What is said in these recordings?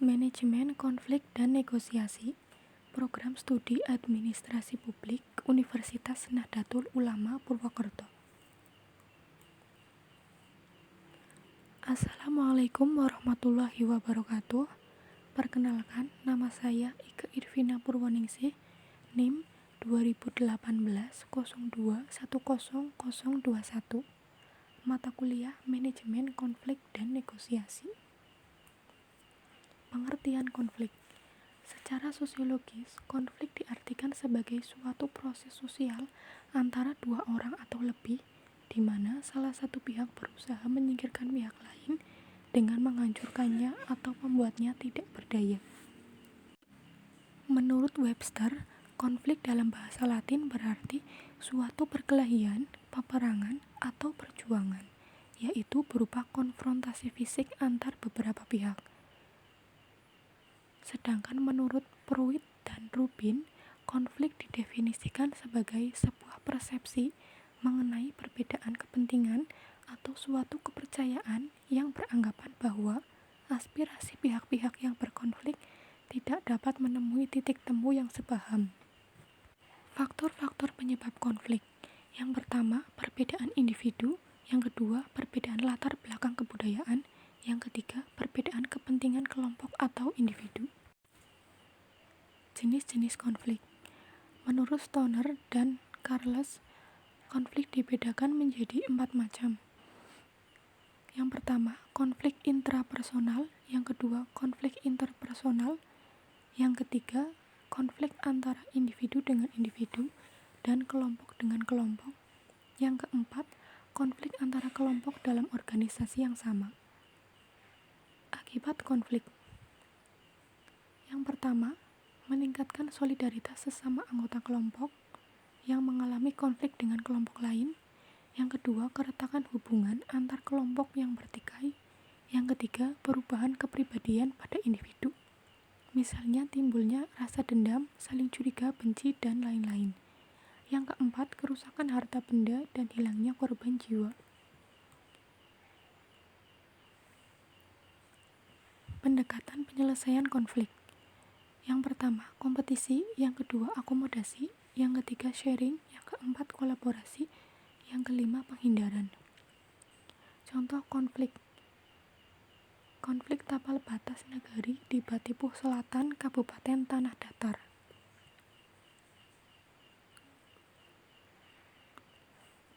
Manajemen Konflik dan Negosiasi, Program Studi Administrasi Publik, Universitas Nahdlatul Ulama Purwokerto. Assalamualaikum warahmatullahi wabarakatuh. Perkenalkan, nama saya Ike Irvina Purwoningsih, NIM 2018-02-10021, mata kuliah Manajemen Konflik dan Negosiasi. Pengertian konflik. Secara sosiologis, konflik diartikan sebagai suatu proses sosial antara dua orang atau lebih, di mana salah satu pihak berusaha menyingkirkan pihak lain dengan menghancurkannya atau membuatnya tidak berdaya. Menurut Webster, konflik dalam bahasa Latin berarti suatu perkelahian, peperangan, atau perjuangan, yaitu berupa konfrontasi fisik antar beberapa pihak. Sedangkan menurut Pruitt dan Rubin, konflik didefinisikan sebagai sebuah persepsi mengenai perbedaan kepentingan atau suatu kepercayaan yang beranggapan bahwa aspirasi pihak-pihak yang berkonflik tidak dapat menemui titik temu yang sepaham. Faktor-faktor penyebab konflik. Yang pertama, perbedaan individu. Yang kedua, perbedaan latar belakang kebudayaan. Yang ketiga, perbedaan kepentingan kelompok atau individu. Jenis-jenis konflik. Menurut Stoner dan Carles, konflik dibedakan menjadi 4 macam. Yang pertama, konflik intrapersonal. Yang kedua, konflik interpersonal. Yang ketiga, konflik antara individu dengan individu dan kelompok dengan kelompok. Yang keempat, konflik antara kelompok dalam organisasi yang sama. Akibat konflik. Yang pertama, meningkatkan solidaritas sesama anggota kelompok yang mengalami konflik dengan kelompok lain. Yang kedua, keretakan hubungan antar kelompok yang bertikai. Yang ketiga, perubahan kepribadian pada individu. Misalnya timbulnya rasa dendam, saling curiga, benci, dan lain-lain. Yang keempat, kerusakan harta benda dan hilangnya korban jiwa. Pendekatan penyelesaian konflik. Yang pertama, kompetisi. Yang kedua, akomodasi. Yang ketiga, sharing. Yang keempat, kolaborasi. Yang kelima, penghindaran. Contoh konflik. Konflik tapal batas negari di Batipuh Selatan, Kabupaten Tanah Datar.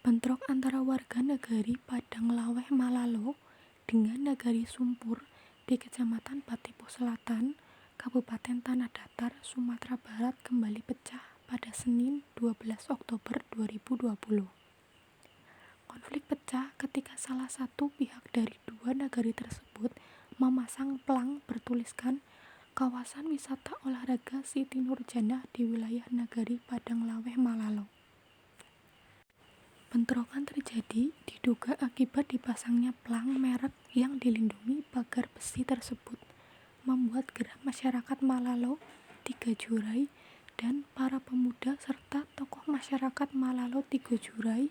Bentrok antara warga negari Padang Laweh Malalo dengan negari Sumpur di Kecamatan Batipuh Selatan, Kabupaten Tanah Datar, Sumatera Barat kembali pecah pada Senin 12 Oktober 2020. Konflik pecah ketika salah satu pihak dari dua negari tersebut memasang plang bertuliskan Kawasan Wisata Olahraga Siti Nurjanah di wilayah Nagari Padang Laweh Malalo. Bentrokan terjadi diduga akibat dipasangnya plang merek yang dilindungi pagar besi tersebut, membuat geram masyarakat Malalo, 3 Jurai, dan para pemuda serta tokoh masyarakat Malalo 3 Jurai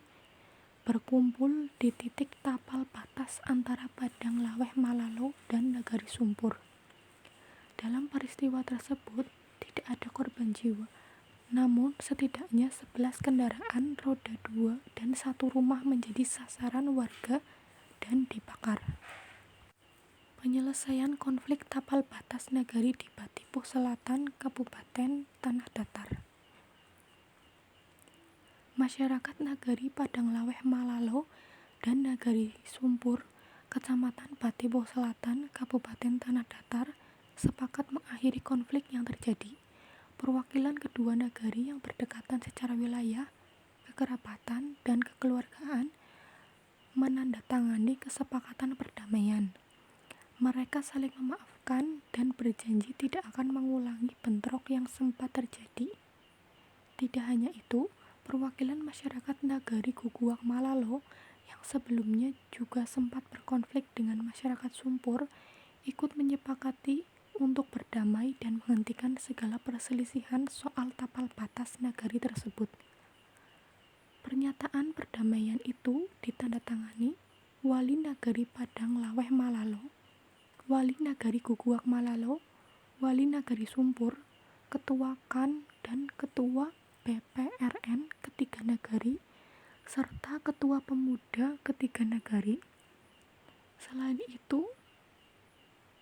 berkumpul di titik tapal batas antara Padang Laweh Malalo dan Nagari Sumpur. Dalam peristiwa tersebut tidak ada korban jiwa, namun setidaknya 11 kendaraan roda 2 dan 1 rumah menjadi sasaran warga dan dibakar. Penyelesaian konflik tapal batas negari di Batipuh Selatan, Kabupaten Tanah Datar. Masyarakat Nagari Padang Laweh Malalo dan Nagari Sumpur, Kecamatan Batipuh Selatan, Kabupaten Tanah Datar, sepakat mengakhiri konflik yang terjadi. Perwakilan kedua negari yang berdekatan secara wilayah, kekerabatan, dan kekeluargaan menandatangani kesepakatan perdamaian. Mereka saling memaafkan dan berjanji tidak akan mengulangi bentrok yang sempat terjadi. Tidak hanya itu, perwakilan masyarakat Nagari Guguak Malalo yang sebelumnya juga sempat berkonflik dengan masyarakat Sumpur ikut menyepakati untuk berdamai dan menghentikan segala perselisihan soal tapal batas nagari tersebut. Pernyataan perdamaian itu ditandatangani Wali Nagari Padang Laweh Malalo, Wali Nagari Guguak Malalo, Wali Nagari Sumpur, Ketua KAN dan Ketua BPRN ketiga Nagari, serta Ketua Pemuda ketiga Nagari. Selain itu,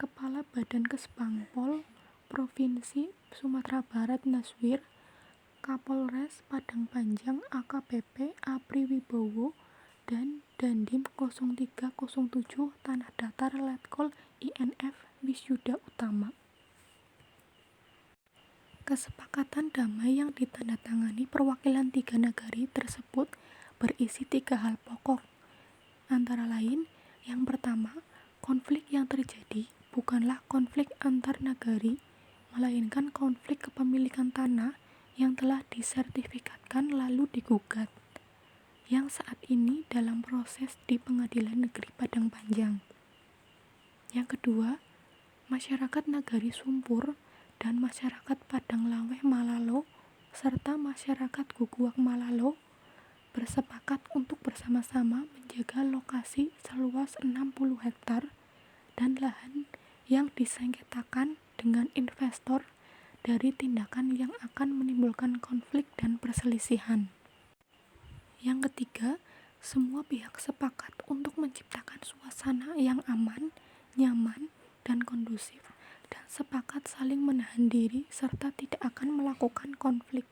Kepala Badan Kesbangpol Provinsi Sumatera Barat Naswir, Kapolres Padang Panjang AKBP Apri Wibowo, dan Dandim 0307 Tanah Datar Letkol INF Wisyuda Utama. Kesepakatan damai yang ditandatangani perwakilan tiga nagari tersebut berisi 3 hal pokok. Antara lain, yang pertama, konflik yang terjadi bukanlah konflik antar nagari, melainkan konflik kepemilikan tanah yang telah disertifikatkan lalu digugat, yang saat ini dalam proses di Pengadilan Negeri Padang Panjang. Yang kedua, masyarakat Nagari Sumpur dan masyarakat Padang Laweh Malalo serta masyarakat Guguak Malalo bersepakat untuk bersama-sama menjaga lokasi seluas 60 hektar dan lahan yang disengketakan dengan investor dari tindakan yang akan menimbulkan konflik dan perselisihan. Yang ketiga, semua pihak sepakat untuk menciptakan suasana yang aman, nyaman, dan kondusif, dan sepakat saling menahan diri serta tidak akan melakukan konflik.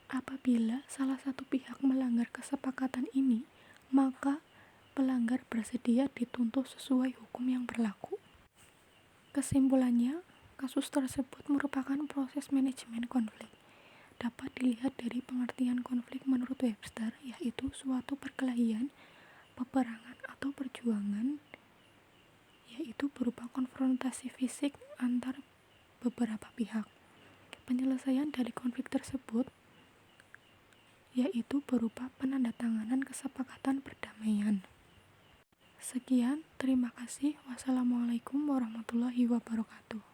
Apabila salah satu pihak melanggar kesepakatan ini, maka pelanggar bersedia dituntut sesuai hukum yang berlaku. Kesimpulannya, kasus tersebut merupakan proses manajemen konflik. Dapat dilihat dari pengertian konflik menurut Webster, yaitu suatu perkelahian, peperangan, atau perjuangan, yaitu berupa konfrontasi fisik antar beberapa pihak. Penyelesaian dari konflik tersebut yaitu berupa penandatanganan kesepakatan perdamaian. Sekian, terima kasih. Wassalamualaikum warahmatullahi wabarakatuh.